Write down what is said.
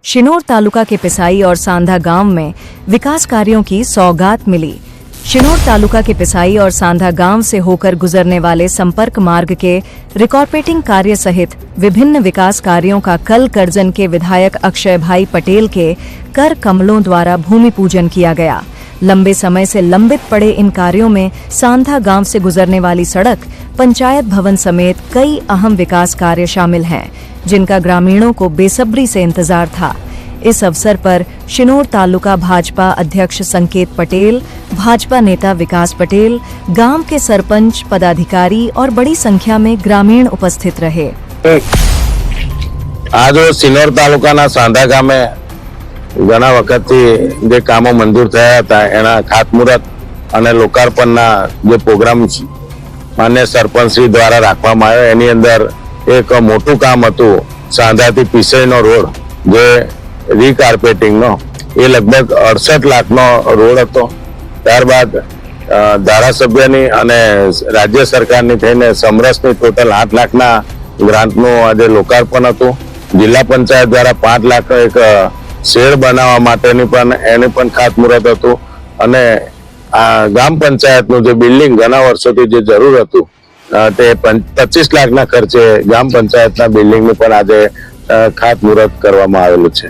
शिनोर तालुका के पिसाई और सांधा गांव में विकास कार्यों की सौगात मिली। शिनोर तालुका के पिसाई और सांधा गांव से होकर गुजरने वाले संपर्क मार्ग के रिकॉर्पेटिंग कार्य सहित विभिन्न विकास कार्यों का कल करजन के विधायक अक्षय भाई पटेल के कर कमलों द्वारा भूमि पूजन किया गया। लंबे समय से लंबित पड़े इन कार्यों में सांधा गांव से गुजरने वाली सड़क, पंचायत भवन समेत कई अहम विकास कार्य शामिल हैं, जिनका ग्रामीणों को बेसब्री से इंतजार था। इस अवसर पर शिनोर तालुका भाजपा अध्यक्ष संकेत पटेल, भाजपा नेता विकास पटेल, गांव के सरपंच, पदाधिकारी और बड़ी संख्या में ग्रामीण उपस्थित रहे। आज शिनोर तालुकाना सांधा गामे घणा वखतथी जे कामो मंजूर थया हता एना खातमुहूर्त अने लोकार्पणना जे प्रोग्राम मान्य सरपंचश्री द्वारा राखवामां आव्यो एनी अंदर एक मोटुं काम हतुं। सांधाथी पिसईनो रोड जे रिकार्पेटिंगनो ए लगभग 68 लाखनो रोड हतो। त्यारबाद धारासभ्यनी अने राज्य सरकारनी थईने समरसनी टोटल 8 लाखना ग्रांटनुं आजे लोकार्पण हतुं। जिल्ला पंचायत द्वारा 5 लाखनो एक शेड बनाववा माटेनी पण एनी पण खातमुहूर्त हतुं अने आ ग्राम पंचायतनुं जे बिल्डिंग घणा वर्षोथी जे जरूर हतुं ते 25 लाखना खर्चे ग्राम पंचायतना बिल्डिंगनुं पण आजे खातमुहूर्त करवामां आवेलुं छे।